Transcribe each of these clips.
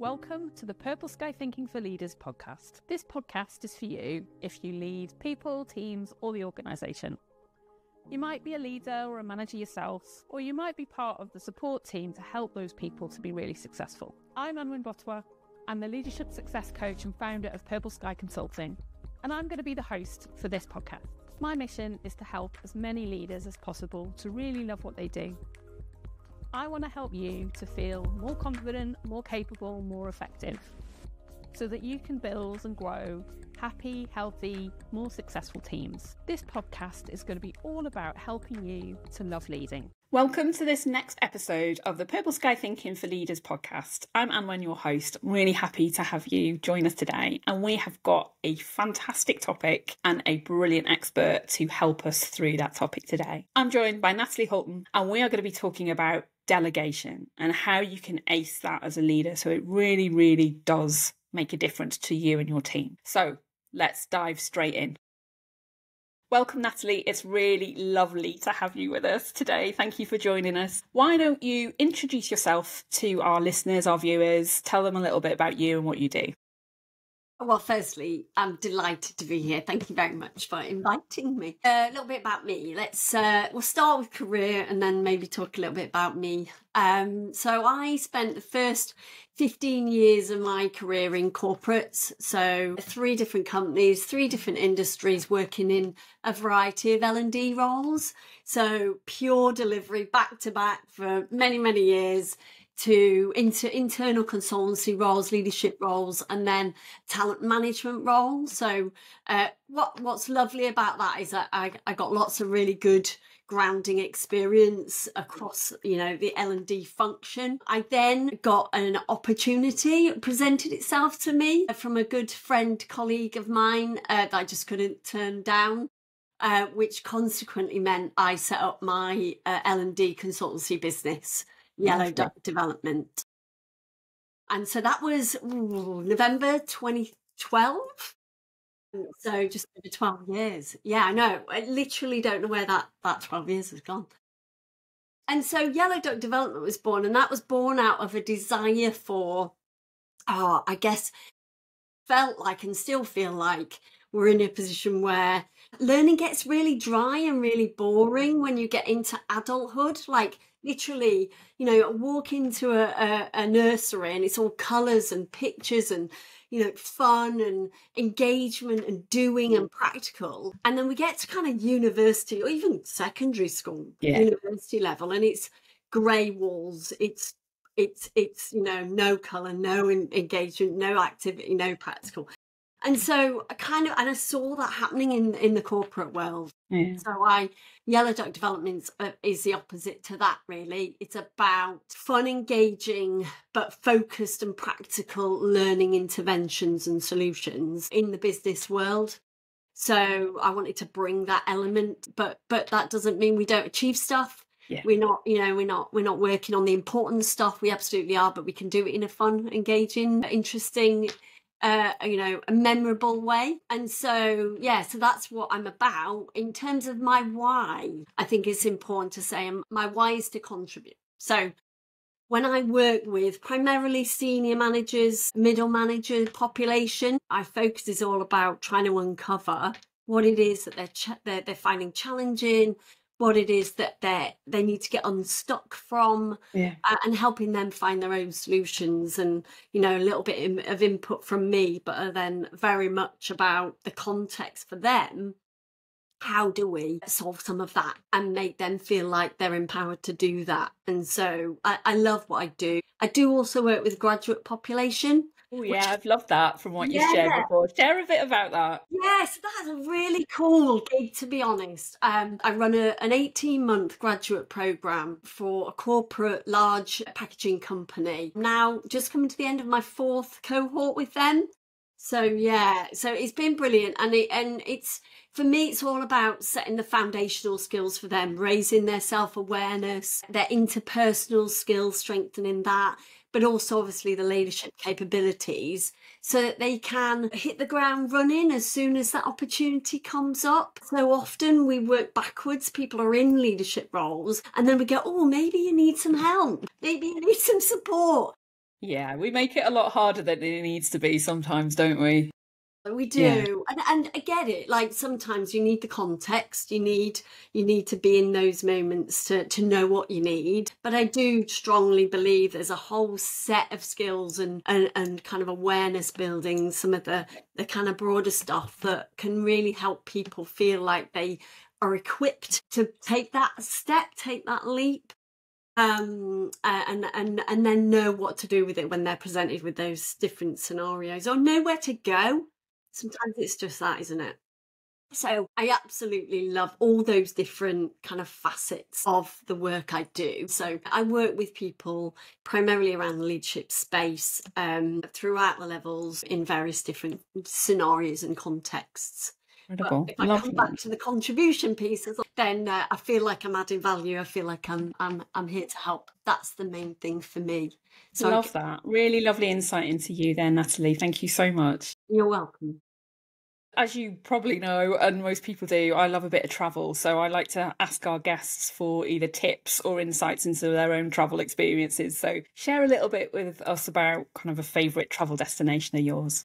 Welcome to the Purple Sky Thinking for Leaders podcast. This podcast is for you if you lead people, teams, or the organisation. You might be a leader or a manager yourself, or you might be part of the support team to help those people to be really successful. I'm Anwen Bottois. I'm the Leadership Success Coach and founder of Purple Sky Consulting, and I'm going to be the host for this podcast. My mission is to help as many leaders as possible to really love what they do. I want to help you to feel more confident, more capable, more effective, so that you can build and grow happy, healthy, more successful teams. This podcast is going to be all about helping you to love leading. Welcome to this next episode of the Purple Sky Thinking for Leaders podcast. I'm Anwen, your host. I'm really happy to have you join us today. And we have got a fantastic topic and a brilliant expert to help us through that topic today. I'm joined by Natalie Houlton, and we are going to be talking about delegation and how you can ace that as a leader. So it really, really does make a difference to you and your team. So let's dive straight in. Welcome, Natalie. It's really lovely to have you with us today. Thank you for joining us. Why don't you introduce yourself to our listeners, our viewers, tell them a little bit about you and what you do. Well, firstly, I'm delighted to be here. Thank you very much for inviting me. A little bit about me. We'll start with career and then maybe talk a little bit about me. So I spent the first 15 years of my career in corporates. So 3 different companies, 3 different industries, working in a variety of L&D roles. So pure delivery back to back for many, many years, to internal consultancy roles, leadership roles, and then talent management roles. So what's lovely about that is that I got lots of really good grounding experience across, the L&D function. I then got an opportunity presented itself to me from a good friend, colleague of mine that I just couldn't turn down. Which consequently meant I set up my L&D consultancy business, Yellow Duck Development. And so that was November 2012. So just over 12 years. Yeah, I know. I literally don't know where that 12 years has gone. And so Yellow Duck Development was born, and that was born out of a desire for, I guess, felt like and still feel like we're in a position where learning gets really dry and really boring when you get into adulthood. Like literally, walk into a nursery and it's all colours and pictures and, fun and engagement and doing and practical. And then we get to kind of university or even secondary school, university level, and it's grey walls. It's no colour, no engagement, no activity, no practical. And so I saw that happening in the corporate world. Yeah. So Yellow Duck Development is the opposite to that, really. It's about fun, engaging, but focused and practical learning interventions and solutions in the business world. So I wanted to bring that element, but that doesn't mean we don't achieve stuff. Yeah. We're not working on the important stuff. We absolutely are, but we can do it in a fun, engaging, interesting, a memorable way. And so, so that's what I'm about. In terms of my why, I think it's important to say my why is to contribute. So when I work with primarily senior managers, middle manager population, our focus is all about trying to uncover what it is that they're finding challenging, what it is that they need to get unstuck from, and helping them find their own solutions, and a little bit of input from me, but are then very much about the context for them. How do we solve some of that and make them feel like they're empowered to do that? And so I love what I do. I do also work with graduate population. Oh yeah, I've loved that from what you shared before. Share a bit about that. Yes, that's a really cool gig, to be honest. I run an 18-month graduate programme for a corporate large packaging company. Now, just coming to the end of my 4th cohort with them. So it's been brilliant, and it's for me, it's all about setting the foundational skills for them, raising their self-awareness, their interpersonal skills, strengthening that, but also obviously the leadership capabilities, so that they can hit the ground running as soon as that opportunity comes up. So often we work backwards. People are in leadership roles and then we go, oh, maybe you need some help. Maybe you need some support. Yeah, we make it a lot harder than it needs to be sometimes, don't we? We Yeah. do, and I get it. Like sometimes you need the context. You need to be in those moments to know what you need. But I do strongly believe there's a whole set of skills and kind of awareness building, some of the kind of broader stuff that can really help people feel like they are equipped to take that step, take that leap. And then know what to do with it when they're presented with those different scenarios, or know where to go. Sometimes it's just that, isn't it? So I absolutely love all those different kind of facets of the work I do. So I work with people primarily around the leadership space, throughout the levels in various different scenarios and contexts. But Incredible. if I come back to the contribution pieces, then I feel like I'm adding value. I feel like I'm here to help. That's the main thing for me. So Love that. Really lovely insight into you there, Natalie. Thank you so much. You're welcome. As you probably know, and most people do, I love a bit of travel. So I like to ask our guests for either tips or insights into their own travel experiences. So share a little bit with us about kind of a favourite travel destination of yours.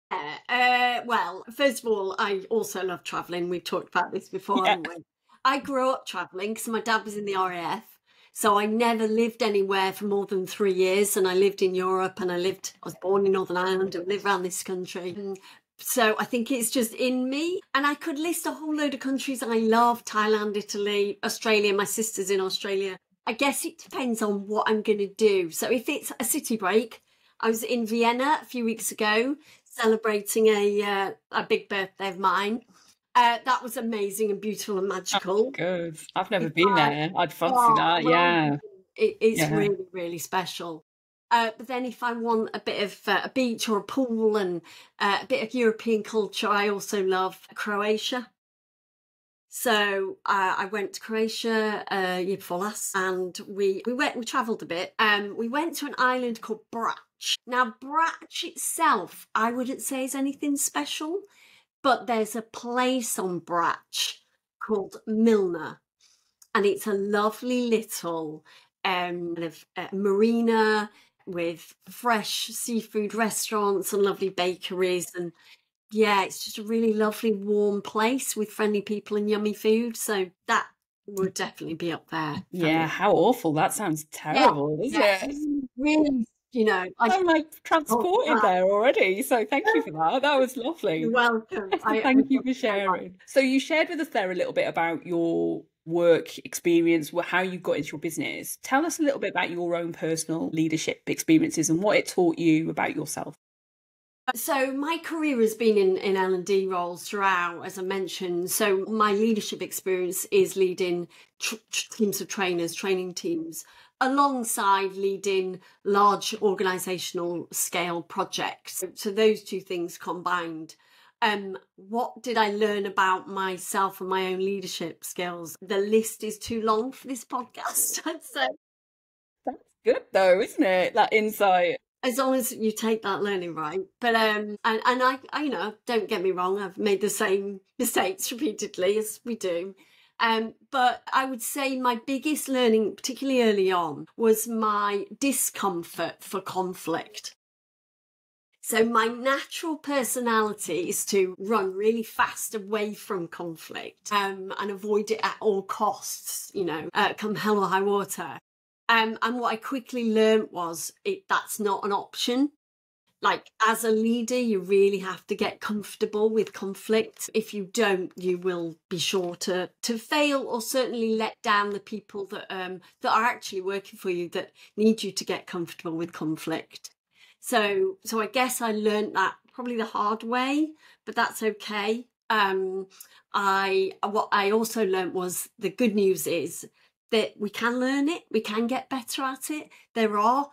Well, first of all, I also love travelling. We've talked about this before, Yeah. haven't we? I grew up travelling because my dad was in the RAF. So I never lived anywhere for more than 3 years. And I lived in Europe, and I was born in Northern Ireland and lived around this country. So I think it's just in me. And I could list a whole load of countries I love: Thailand, Italy, Australia. My sister's in Australia. I guess it depends on what I'm going to do. So if it's a city break, I was in Vienna a few weeks ago celebrating a big birthday of mine. That was amazing and beautiful and magical. Good. I've never been there. I'd fancy that. Well, Yeah. it's Yeah. really, really special. But then if I want a bit of a beach or a pool and a bit of European culture, I also love Croatia. So I went to Croatia year before last, and we travelled a bit. We went to an island called Brač. Now, Brač itself, I wouldn't say is anything special, but there's a place on Brač called Milna, and it's a lovely little kind of marina with fresh seafood restaurants and lovely bakeries, and yeah, it's just a really lovely warm place with friendly people and yummy food. So that would definitely be up there. Yeah, how awful. That sounds terrible, doesn't it? Really, I'm like transported there already. So thank you for that. That was lovely. You're welcome. Thank you for sharing. So you shared with us there a little bit about your work experience, how you got into your business. Tell us a little bit about your own personal leadership experiences and what it taught you about yourself. So my career has been in L&D roles throughout, as I mentioned. So my leadership experience is leading teams of trainers, training teams, alongside leading large organisational scale projects. So those two things combined. What did I learn about myself and my own leadership skills? The list is too long for this podcast, I'd say. That's good though, isn't it? That insight. As long as you take that learning right. But and I don't get me wrong, I've made the same mistakes repeatedly, as we do. But I would say my biggest learning, particularly early on, was my discomfort for conflict. So my natural personality is to run really fast away from conflict, and avoid it at all costs, come hell or high water. And what I quickly learned was that's not an option. Like, as a leader, you really have to get comfortable with conflict. If you don't, you will be sure to fail, or certainly let down the people that are actually working for you, that need you to get comfortable with conflict. So I guess I learned that probably the hard way, but that's okay. What I also learned was, the good news is that we can learn it, we can get better at it. There are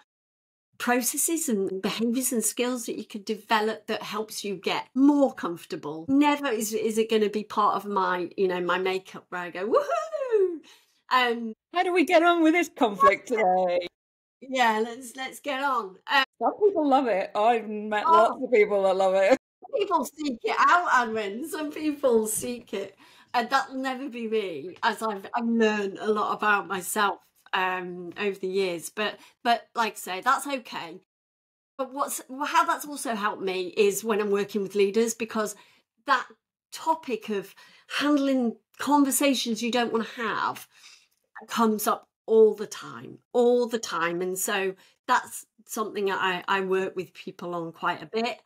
processes and behaviours and skills that you can develop that helps you get more comfortable. Never is it going to be part of my, my makeup where I go, woohoo! How do we get on with this conflict today? Yeah, let's get on. Some people love it. I've met lots of people that love it. People seek it out, Anwen. Some people seek it. And that'll never be me, as I've learned a lot about myself over the years. But like I say, that's okay. But how that's also helped me is when I'm working with leaders, because that topic of handling conversations you don't want to have comes up all the time. And so that's something I work with people on quite a bit,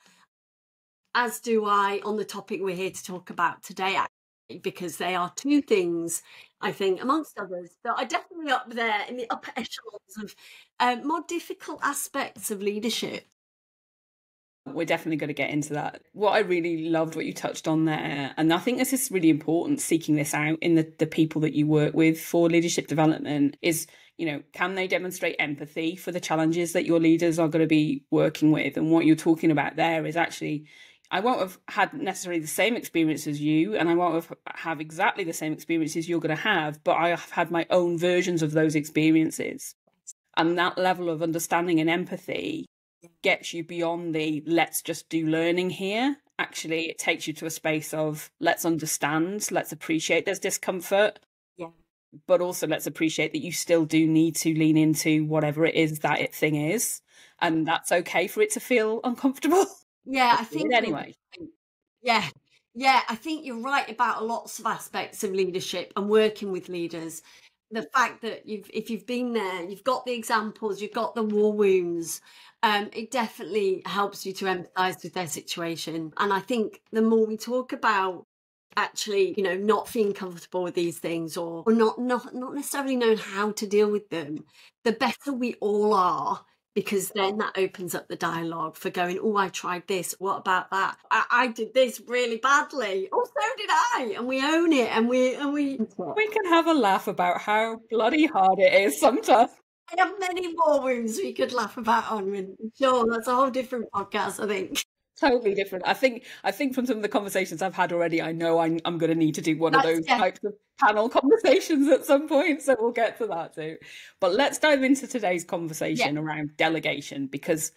as do I on the topic we're here to talk about today, actually, because they are two things, I think, amongst others, that are definitely up there in the upper echelons of more difficult aspects of leadership. We're definitely going to get into that. What I really loved what you touched on there, and I think this is really important, seeking this out in the people that you work with for leadership development, is, can they demonstrate empathy for the challenges that your leaders are going to be working with? And what you're talking about there is actually, I won't have had necessarily the same experience as you, and I won't have exactly the same experiences you're going to have, but I have had my own versions of those experiences. And that level of understanding and empathy gets you beyond the let's just do learning here. Actually, it takes you to a space of let's understand, let's appreciate there's discomfort, but also let's appreciate that you still do need to lean into whatever it is that thing is, and that's okay for it to feel uncomfortable. Yeah, I think anyway. Yeah, I think you're right about lots of aspects of leadership and working with leaders. The fact that if you've been there, you've got the examples, you've got the war wounds, it definitely helps you to empathise with their situation. And I think the more we talk about actually, not feeling comfortable with these things, or not necessarily knowing how to deal with them, the better we all are. Because then that opens up the dialogue for going, oh, I tried this. What about that? I did this really badly. Oh, so did I. And we own it. And we can have a laugh about how bloody hard it is sometimes. I have many war wounds we could laugh about, Anwen. Sure, that's a whole different podcast, I think. Totally different. I think from some of the conversations I've had already, I know I'm going to need to do one of those types of panel conversations at some point, so we'll get to that too. But let's dive into today's conversation around delegation, because,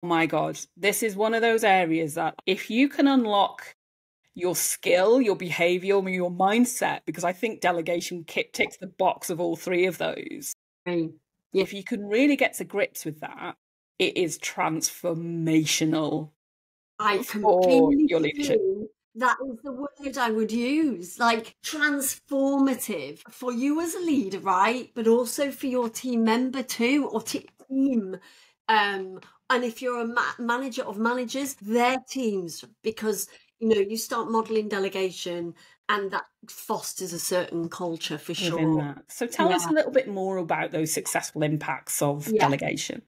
oh my God, this is one of those areas that if you can unlock your skill, your behavior, your mindset, because I think delegation ticks the box of all three of those. If you can really get to grips with that, it is transformational. I completely agree. That is the word I would use, like transformative for you as a leader, right? But also for your team member too, or team. And if you're a manager of managers, their teams, because, you start modeling delegation and that fosters a certain culture for sure. So tell us a little bit more about those successful impacts of delegation.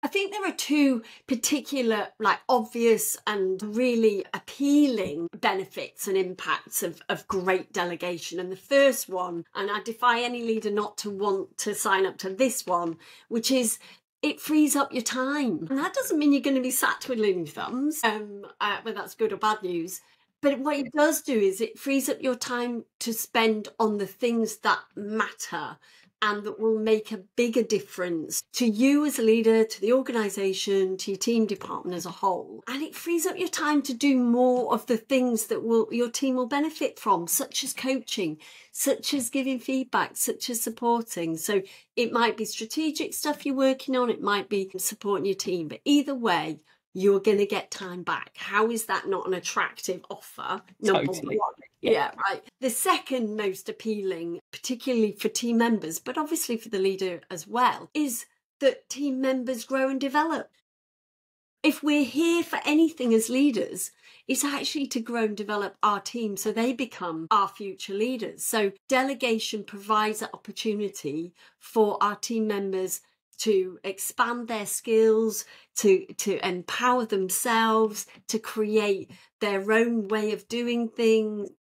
I think there are two particular, obvious and really appealing benefits and impacts of great delegation. And the first one, and I defy any leader not to want to sign up to this one, which is it frees up your time. And that doesn't mean you're going to be sat twiddling your thumbs, whether that's good or bad news. But what it does do is it frees up your time to spend on the things that matter and that will make a bigger difference to you as a leader, to the organisation, to your team department as a whole. And it frees up your time to do more of the things that your team will benefit from, such as coaching, such as giving feedback, such as supporting. So it might be strategic stuff you're working on, it might be supporting your team, but either way, you're going to get time back. How is that not an attractive offer? Totally. Yeah, right. The second most appealing, particularly for team members, but obviously for the leader as well, is that team members grow and develop. If we're here for anything as leaders, it's actually to grow and develop our team so they become our future leaders. So delegation provides that opportunity for our team members to expand their skills, to empower themselves, to create their own way of doing things,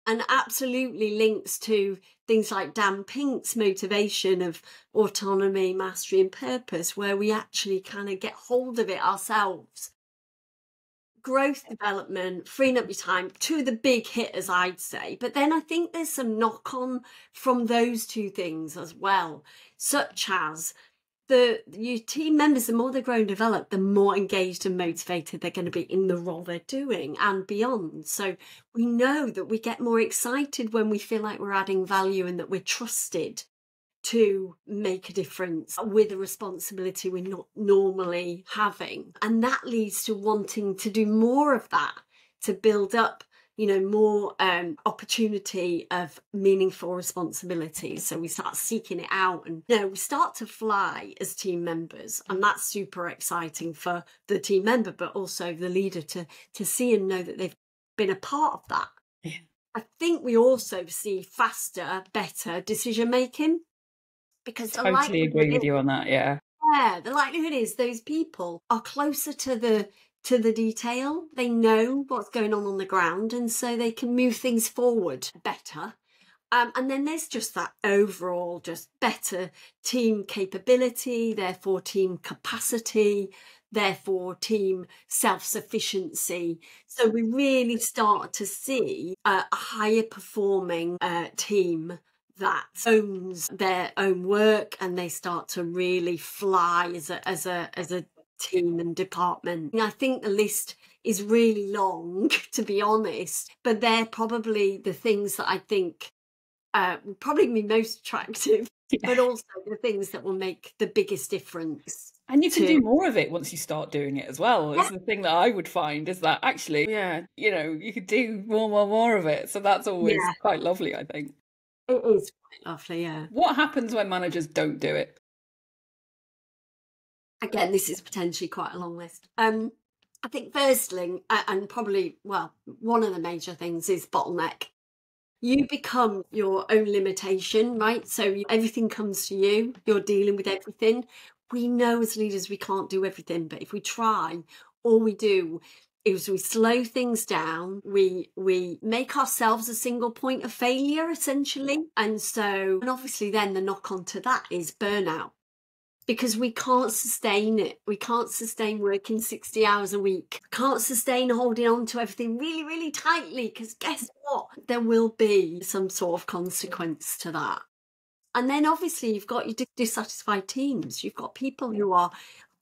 and absolutely links to things like Dan Pink's motivation of autonomy, mastery and purpose, where we actually kind of get hold of it ourselves. Growth, development, freeing up your time, two of the big hitters, I'd say. But then I think there's some knock-on from those two things as well, such as your team members, the more they grow and develop, the more engaged and motivated they're going to be in the role they're doing and beyond. So we know that we get more excited when we feel like we're adding value and that we're trusted to make a difference with a responsibility we're not normally having. And that leads to wanting to do more of that, to build up, more opportunity of meaningful responsibilities. So we start seeking it out and, we start to fly as team members. And that's super exciting for the team member, but also the leader to see and know that they've been a part of that. Yeah. I think we also see faster, better decision making, because Totally agree with you on that. Yeah. Yeah, the likelihood is those people are closer to the detail. They know what's going on the ground, and so they can move things forward better. And then there's just that overall just better team capability, therefore team capacity, therefore team self-sufficiency. So we really start to see a higher performing team that owns their own work, and they start to really fly as a team and department. And I think the list is really long, to be honest, but they're probably the things that I think will probably be most attractive, but also the things that will make the biggest difference. And you can do more of it once you start doing it as well. It's the thing that I would find is that actually, you could do more of it. So that's always quite lovely, I think. It is quite lovely, yeah. What happens when managers don't do it? Again, this is potentially quite a long list. I think firstly, and probably, one of the major things is bottleneck. You become your own limitation, right? So everything comes to you. You're dealing with everything. We know as leaders we can't do everything, but if we try, all we do is we slow things down. We make ourselves a single point of failure, essentially. And obviously then the knock on to that is burnout, because we can't sustain it. We can't sustain working 60 hours a week. We can't sustain holding on to everything really, really tightly, because guess what? There will be some sort of consequence to that. And then obviously you've got your dissatisfied teams. You've got people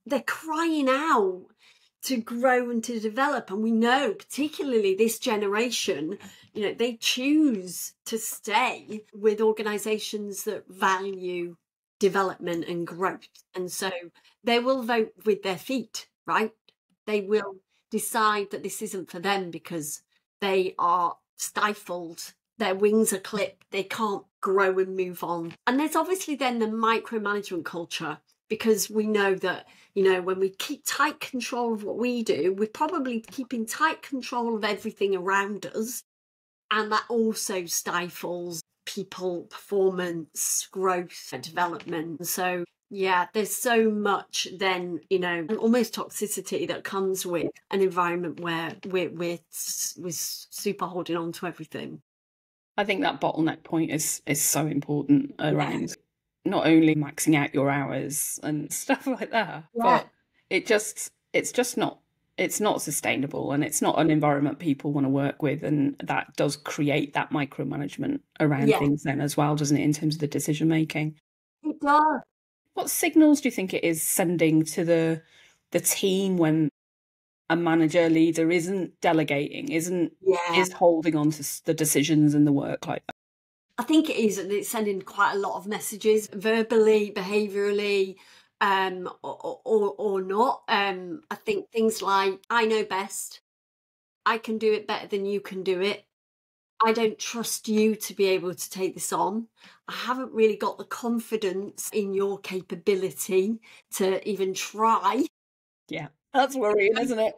they're crying out to grow and to develop. And we know, particularly this generation, they choose to stay with organisations that value development and growth. And so they will vote with their feet, right? They will decide that this isn't for them because they are stifled. Their wings are clipped. They can't grow and move on. And there's obviously then the micromanagement culture, because we know that, when we keep tight control of what we do, we're probably keeping tight control of everything around us. And that also stifles people, performance, growth, development. So, there's so much then, almost toxicity that comes with an environment where we're super holding on to everything. I think that bottleneck point is so important around not only maxing out your hours and stuff like that, but it's not sustainable, and it's not an environment people want to work with, and that does create that micromanagement around things then as well, doesn't it, in terms of the decision making? It does. What signals do you think it is sending to the team when a manager leader isn't delegating, is holding on to the decisions and the work like that? I think it is, and it's sending quite a lot of messages, verbally, behaviourally, or not. I think things like, I know best, I can do it better than you can do it, I don't trust you to be able to take this on, I haven't really got the confidence in your capability to even try. Yeah, that's worrying, isn't it?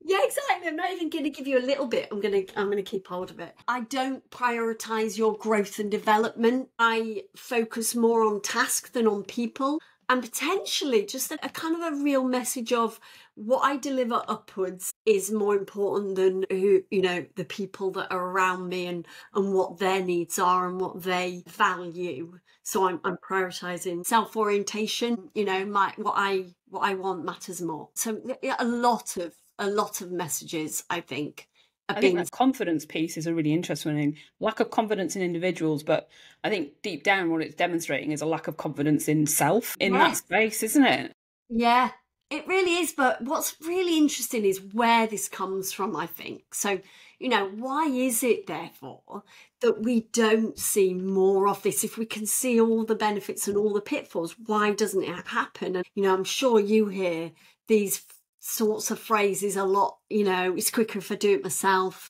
Yeah, exactly. I'm not even going to give you a little bit. I'm going to keep hold of it. I don't prioritise your growth and development. I focus more on task than on people. And potentially just a kind of a real message of what I deliver upwards is more important than the people that are around me and what their needs are and what they value. So I'm prioritising self-orientation. What I want matters more. So a lot of messages, I think. I think that confidence piece is a really interesting one. Lack of confidence in individuals, but I think deep down what it's demonstrating is a lack of confidence in self in that space, isn't it? Yeah, It really is, but what's really interesting is where this comes from, I think. So, why is it, therefore, that we don't see more of this? If we can see all the benefits and all the pitfalls, why doesn't it happen? And, I'm sure you hear these sorts of phrases a lot, it's quicker if I do it myself.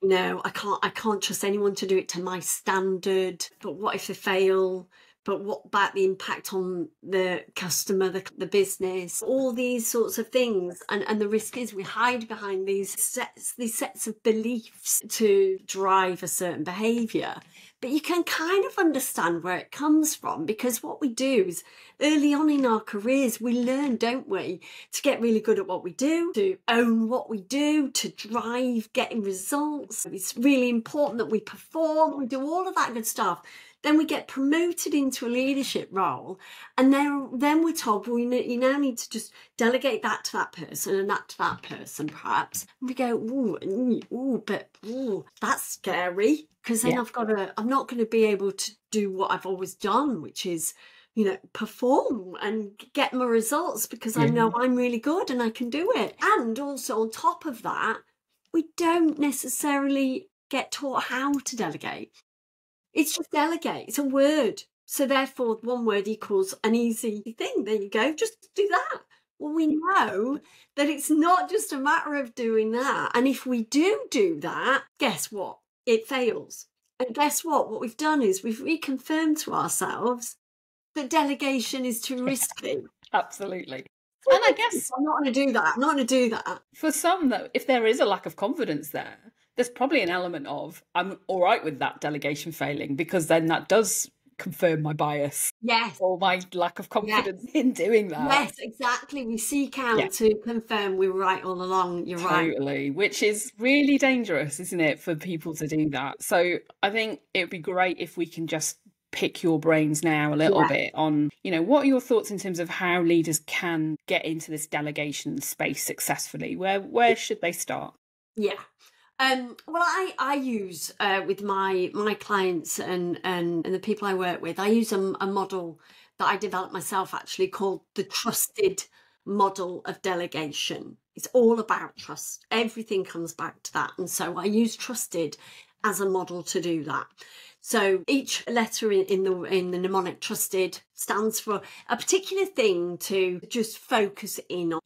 I can't trust anyone to do it to my standard. But what if they fail? But what about the impact on the customer, the business, all these sorts of things? And the risk is we hide behind these sets of beliefs to drive a certain behaviour. But you can kind of understand where it comes from, because what we do is early on in our careers, we learn, don't we, to get really good at what we do, to own what we do, to drive getting results. It's really important that we perform, we do all of that good stuff. Then we get promoted into a leadership role, and then we're told, well, you now need to just delegate that to that person and that to that person, perhaps. And we go, but that's scary, because then I'm not going to be able to do what I've always done, which is, perform and get my results, because I know I'm really good and I can do it. And also on top of that, we don't necessarily get taught how to delegate. It's just delegate. It's a word. So therefore, one word equals an easy thing. There you go. Just do that. Well, we know that it's not just a matter of doing that. And if we do that, guess what? It fails. And guess what? What we've done is we've reconfirmed to ourselves that delegation is too risky. Absolutely. And I guess I'm not going to do that. I'm not going to do that. For some, though, if there is a lack of confidence there's probably an element of, I'm all right with that delegation failing, because then that does confirm my bias. Yes. Or my lack of confidence in doing that. Yes, exactly. We seek out to confirm we were right all along. You're right. Totally, which is really dangerous, isn't it, for people to do that? So I think it'd be great if we can just pick your brains now a little bit on, what are your thoughts in terms of how leaders can get into this delegation space successfully? Where should they start? Yeah. Well, I use with my clients and the people I work with, I use a model that I developed myself, actually, called the Trusted model of delegation. It's all about trust. Everything comes back to that. And so I use Trusted as a model to do that. So each letter in the mnemonic Trusted stands for a particular thing to just focus in on.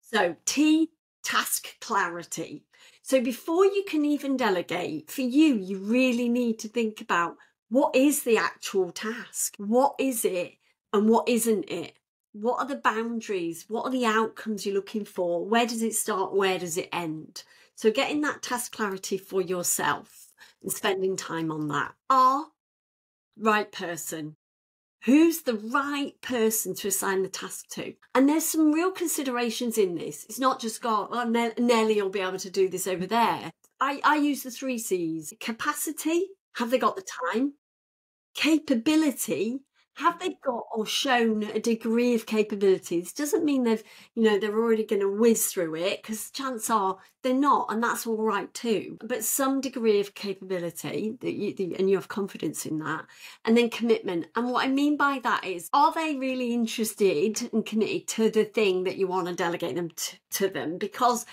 So T, task clarity. So before you can even delegate, for you really need to think about, what is the actual task? What is it and what isn't it? What are the boundaries? What are the outcomes you're looking for? Where does it start? Where does it end? So getting that task clarity for yourself and spending time on that. Right person. Who's the right person to assign the task to? And there's some real considerations in this. It's not just Nellie will be able to do this over there. I use the 3 C's. Capacity. Have they got the time? Capability. Have they got or shown a degree of capabilities? Doesn't mean they're already going to whiz through it, because chances are they're not, and that's all right too. But some degree of capability and you have confidence in that, and then commitment. And what I mean by that is, are they really interested and committed to the thing that you want to delegate them to them? Because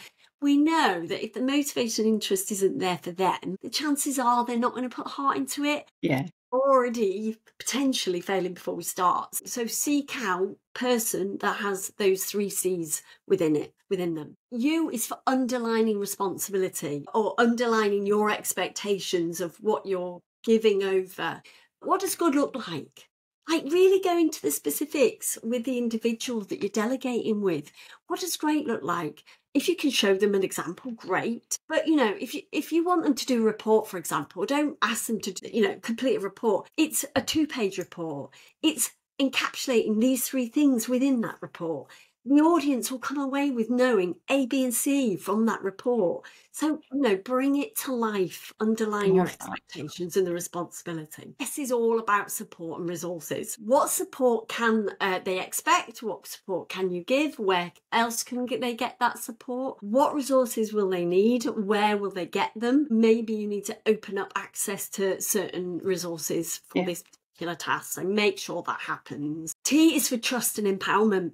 we know that if the motivation and interest isn't there for them, the chances are they're not going to put heart into it. Yeah. Already potentially failing before we start. So seek out person that has those 3 C's within them. U is for underlining responsibility, or underlining your expectations of what you're giving over. What does good look like? Like really go into the specifics with the individual that you're delegating with. What does great look like? If you can show them an example, great. But, if you want them to do a report, for example, don't ask them to, complete a report. It's a 2-page report. It's encapsulating these 3 things within that report. The audience will come away with knowing A, B, and C from that report. So, bring it to life, underline your expectations and the responsibility. This is all about support and resources. What support can they expect? What support can you give? Where else can they get that support? What resources will they need? Where will they get them? Maybe you need to open up access to certain resources for this particular task. So make sure that happens. T is for trust and empowerment.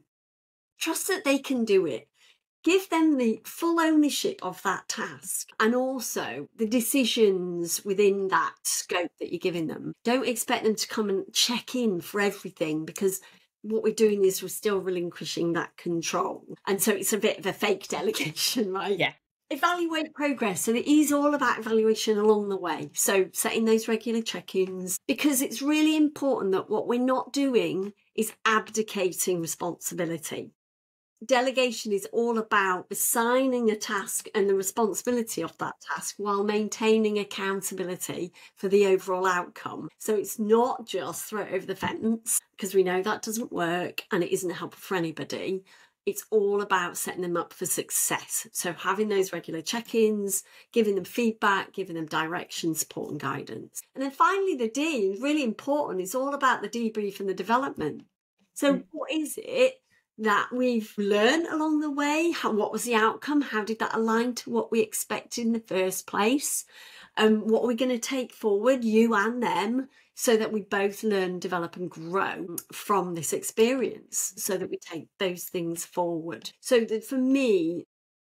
Trust that they can do it. Give them the full ownership of that task and also the decisions within that scope that you're giving them. Don't expect them to come and check in for everything, because what we're doing is we're still relinquishing that control. And so it's a bit of a fake delegation, right? Yeah. Evaluate progress. And it is all about evaluation along the way. So setting those regular check-ins, because it's really important that what we're not doing is abdicating responsibility. Delegation is all about assigning a task and the responsibility of that task while maintaining accountability for the overall outcome. So it's not just throw it over the fence, because we know that doesn't work and it isn't helpful for anybody. It's all about setting them up for success. So having those regular check-ins, giving them feedback, giving them direction, support and guidance. And then finally, the D, really important, is all about the debrief and the development. So what is it that we've learned along the way? What was the outcome? How did that align to what we expected in the first place? What are we going to take forward, you and them, so that we both learn, develop and grow from this experience, so that we take those things forward. So that for me,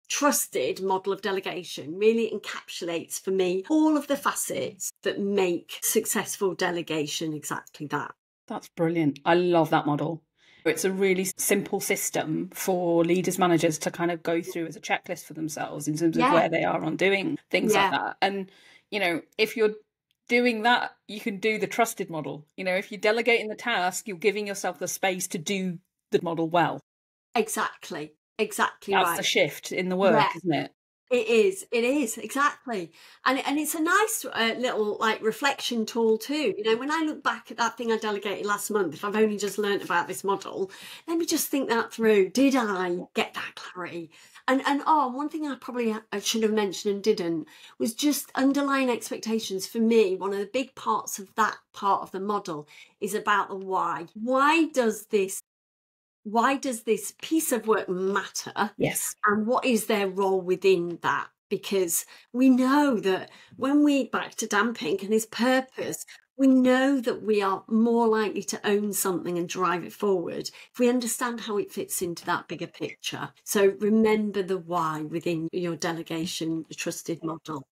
trusted model of delegation really encapsulates for me all of the facets that make successful delegation exactly that. That's brilliant. I love that model. It's a really simple system for leaders, managers to kind of go through as a checklist for themselves in terms of where they are on doing things like that. And, you know, if you're doing that, you can do the trusted model. You know, if you're delegating the task, you're giving yourself the space to do the model well. Exactly That's right. the shift in the work, isn't it? It is, exactly. And it's a nice little like reflection tool too. You know, when I look back at that thing I delegated last month, if I've only just learnt about this model, let me just think that through. Did I get that clarity? And one thing I should have mentioned and didn't was just underlying expectations. For me, one of the big parts of that part of the model is about the why. Why does this piece of work matter? Yes. And what is their role within that? Because we know that when we, back to Dan Pink and his purpose, we know that we are more likely to own something and drive it forward if we understand how it fits into that bigger picture. So remember the why within your delegation trusted model.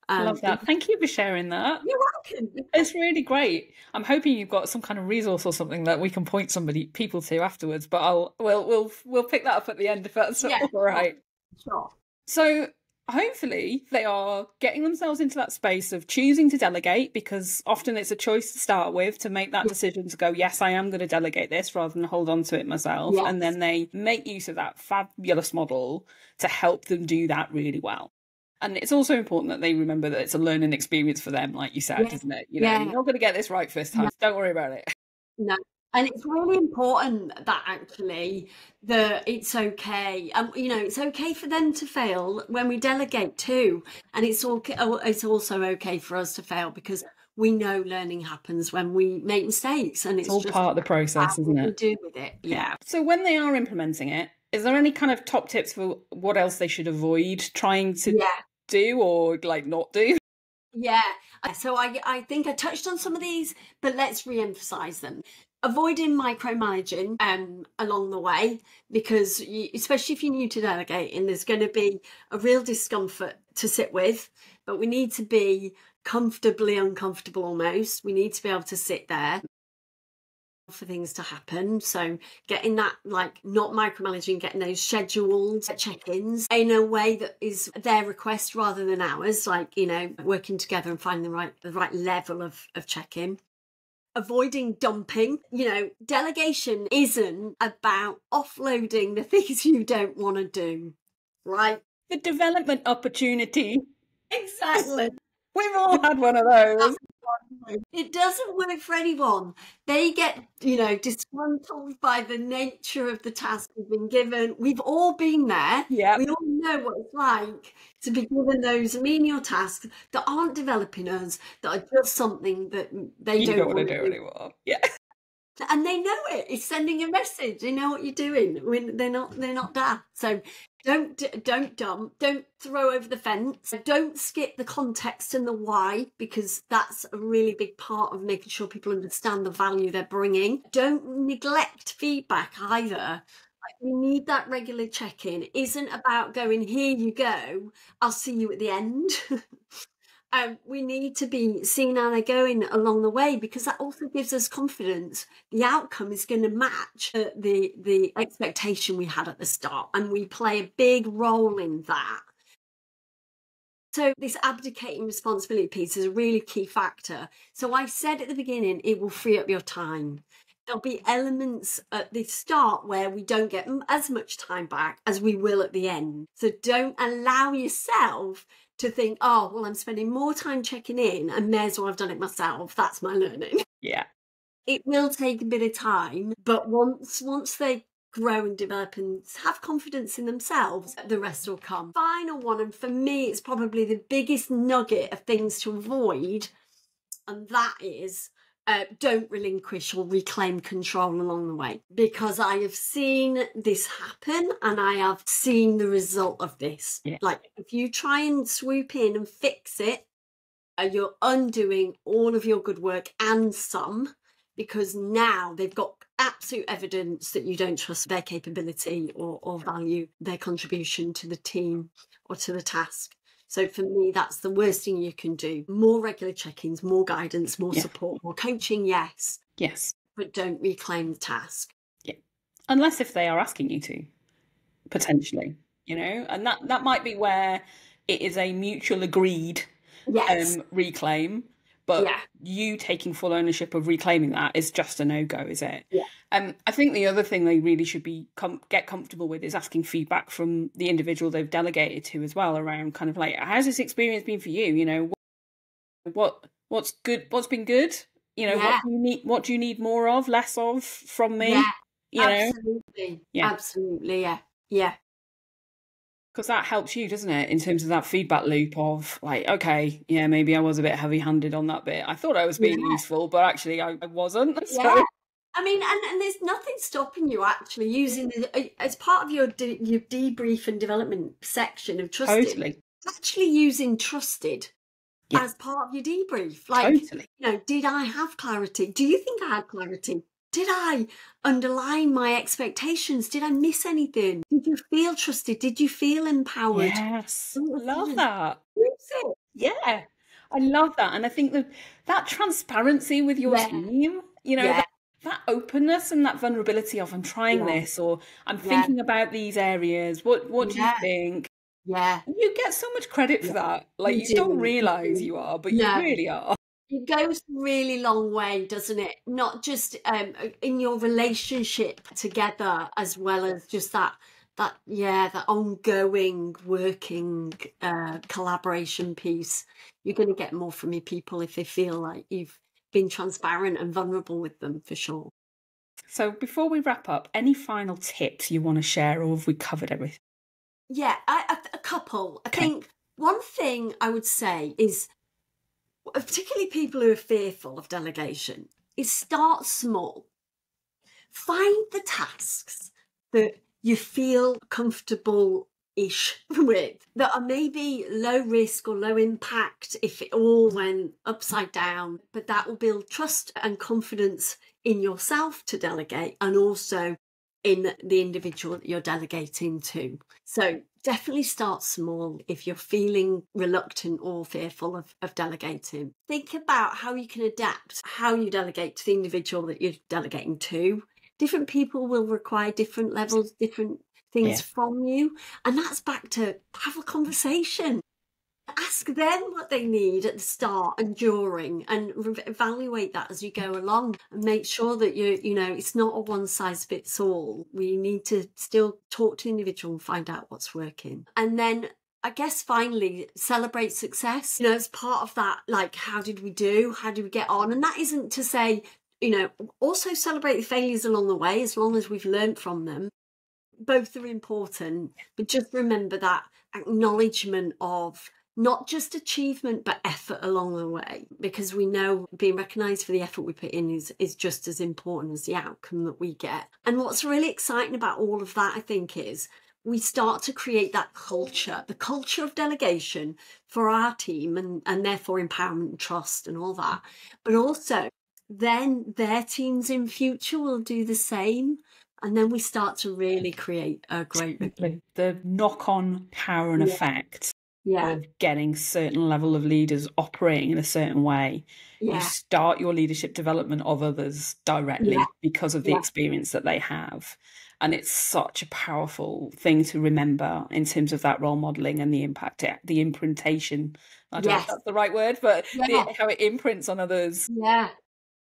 Love that. Thank you for sharing that. You're welcome. It's really great. I'm hoping you've got some kind of resource or something that we can point people to afterwards. But we'll pick that up at the end if that's all right. Sure. So hopefully they are getting themselves into that space of choosing to delegate, because often it's a choice to start with, to make that decision to go, yes, I am going to delegate this rather than hold on to it myself. Yes. And then they make use of that fabulous model to help them do that really well. And it's also important that they remember that it's a learning experience for them, like you said, isn't it? You know, you're not going to get this right first time. Don't worry about it. No. And it's really important that actually that it's okay. You know, it's okay for them to fail when we delegate too. And it's also okay for us to fail, because we know learning happens when we make mistakes, and it's all just part of the process, isn't it? What we do with it. Yeah. So when they are implementing it, is there any kind of top tips for what else they should avoid trying to do or like not do? Yeah. So I think I touched on some of these, but let's re-emphasize them. Avoiding micromanaging along the way, because especially if you're new to delegating, there's going to be a real discomfort to sit with, but we need to be comfortably uncomfortable almost. We need to be able to sit there for things to happen. So getting that, like, not micromanaging, getting those scheduled check-ins in a way that is their request rather than ours, like, you know, working together and finding the right level of check-in. Avoiding dumping. You know, delegation isn't about offloading the things you don't want to do, right? The development opportunity. Exactly. We've all had one of those. It doesn't work for anyone. They get, you know, disgruntled by the nature of the task we've been given. We've all been there. Yeah. We all know what it's like to be given those menial tasks that aren't developing us, that are just something that they don't want to do anymore. Yeah. And they know it. It's sending a message. They know what you're doing. I mean, they're not daft. So don't dump. Don't throw over the fence. Don't skip the context and the why, because that's a really big part of making sure people understand the value they're bringing. Don't neglect feedback either. We need that regular check-in. It isn't about going, here you go, I'll see you at the end. We need to be seeing how they're going along the way, because that also gives us confidence. The outcome is going to match the expectation we had at the start, and we play a big role in that. So this abdicating responsibility piece is a really key factor. So I said at the beginning, it will free up your time. There'll be elements at the start where we don't get as much time back as we will at the end. So don't allow yourself to think, oh, well, I'm spending more time checking in and may as well have done it myself. That's my learning. Yeah. It will take a bit of time, but once they grow and develop and have confidence in themselves, the rest will come. Final one, and for me, it's probably the biggest nugget of things to avoid, and that is don't relinquish or reclaim control along the way, because I have seen this happen and I have seen the result of this. Yeah. Like, if you try and swoop in and fix it, you're undoing all of your good work and some, because now they've got absolute evidence that you don't trust their capability or value their contribution to the team or to the task. So for me, that's the worst thing you can do. More regular check-ins, more guidance, more support, more coaching, yes. Yes. But don't reclaim the task. Yeah. Unless if they are asking you to, potentially, and that might be where it is a mutual agreed reclaim. But you taking full ownership of reclaiming that is just a no-go, is it? Yeah. I think the other thing they really should be get comfortable with is asking feedback from the individual they've delegated to as well, around kind of like, how's this experience been for you? What's good? What's been good? What do you need more of, less of from me? Absolutely. Yeah. Absolutely. Yeah. Because that helps you, doesn't it, in terms of that feedback loop of like, okay, yeah, maybe I was a bit heavy-handed on that bit. I thought I was being useful, but actually I wasn't. So. Yeah. I mean, and there's nothing stopping you actually using as part of your debrief and development section of T.R.U.S.T.E.D. Totally. Actually using T.R.U.S.T.E.D. as part of your debrief. Like, totally. Did I have clarity? Do you think I had clarity? Did I underline my expectations? Did I miss anything? Did you feel trusted? Did you feel empowered? Yes. I love that. Use it. Yeah. I love that. And I think that transparency with your team, that openness and that vulnerability of, I'm trying this, or I'm thinking about these areas. What do you think? Yeah. You get so much credit for that. Like, you don't realise you are, but you really are. It goes a really long way, doesn't it? Not just in your relationship together, as well as just that ongoing working collaboration piece. You're going to get more from your people if they feel like you've been transparent and vulnerable with them, for sure. So before we wrap up, any final tips you want to share, or have we covered everything? Yeah, a couple. I think one thing I would say is, particularly people who are fearful of delegation, is start small. Find the tasks that you feel comfortable-ish with, that are maybe low risk or low impact if it all went upside down, but that will build trust and confidence in yourself to delegate, and also in the individual that you're delegating to. So definitely start small if you're feeling reluctant or fearful of delegating. Think about how you can adapt how you delegate to the individual that you're delegating to. Different people will require different levels, different things from you. And that's back to have a conversation. Ask them what they need at the start and during, and evaluate that as you go along, and make sure that it's not a one size fits all. We need to still talk to the individual and find out what's working. And then I guess finally, celebrate success. As part of that, like, how did we do? How did we get on? And that isn't to say, also celebrate the failures along the way, as long as we've learned from them. Both are important, but just remember that acknowledgement of not just achievement, but effort along the way, because we know being recognised for the effort we put in is just as important as the outcome that we get. And what's really exciting about all of that, I think, is we start to create that culture, the culture of delegation for our team, and therefore empowerment and trust and all that. But also then their teams in future will do the same. And then we start to really create a great... The knock-on power and effect of getting certain level of leaders operating in a certain way. You start your leadership development of others directly because of the experience that they have. And it's such a powerful thing to remember in terms of that role modelling and the impact, the imprintation. I don't know if that's the right word, but how it imprints on others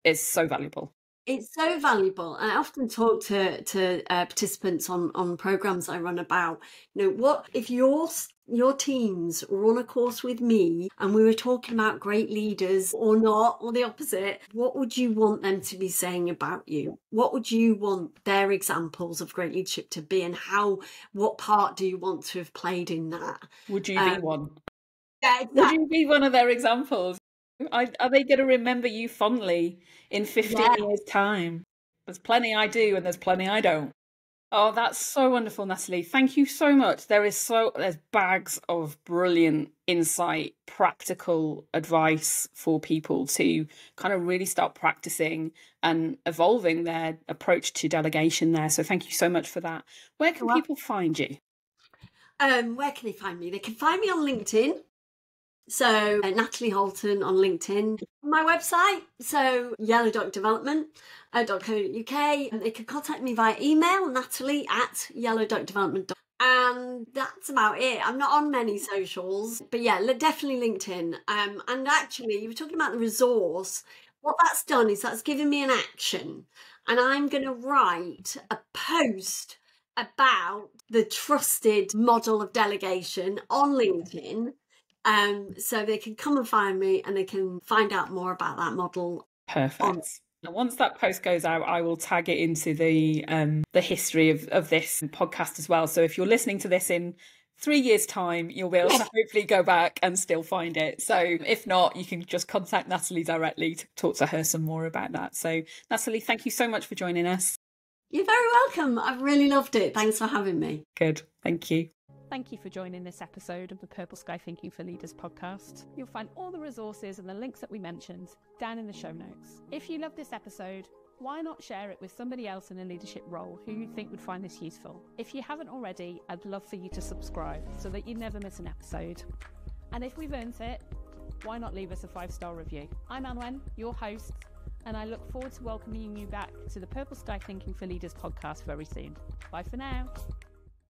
is so valuable. It's so valuable. And I often talk to participants on programs I run about, what if your teams were on a course with me and we were talking about great leaders or not, or the opposite, what would you want them to be saying about you? What would you want their examples of great leadership to be, and what part do you want to have played in that? Would you be one? Yeah, exactly. Would you be one of their examples? Are they going to remember you fondly in 15 years' time? There's plenty I do and there's plenty I don't. Oh, that's so wonderful, Natalie. Thank you so much. There's bags of brilliant insight, practical advice for people to kind of really start practicing and evolving their approach to delegation there. So thank you so much for that. Where can people find you? Where can they find me? They can find me on LinkedIn. So Natalie Houlton on LinkedIn. My website, so yellow.development.co.uk. They can contact me via email, natalie@yellow.development. And that's about it. I'm not on many socials, but definitely LinkedIn. And actually, you were talking about the resource. What that's done is that's given me an action. And I'm going to write a post about the trusted model of delegation on LinkedIn. So they can come and find me and they can find out more about that model. Perfect. And once that post goes out, I will tag it into the history of this podcast as well. So if you're listening to this in 3 years' time, you'll be able to hopefully go back and still find it. So if not, you can just contact Natalie directly to talk to her some more about that. So Natalie, thank you so much for joining us. You're very welcome. I've really loved it. Thanks for having me. Good. Thank you. Thank you for joining this episode of the Purple Sky Thinking for Leaders podcast. You'll find all the resources and the links that we mentioned down in the show notes. If you love this episode, why not share it with somebody else in a leadership role who you think would find this useful? If you haven't already, I'd love for you to subscribe so that you never miss an episode. And if we've earned it, why not leave us a 5-star review? I'm Anwen, your host, and I look forward to welcoming you back to the Purple Sky Thinking for Leaders podcast very soon. Bye for now.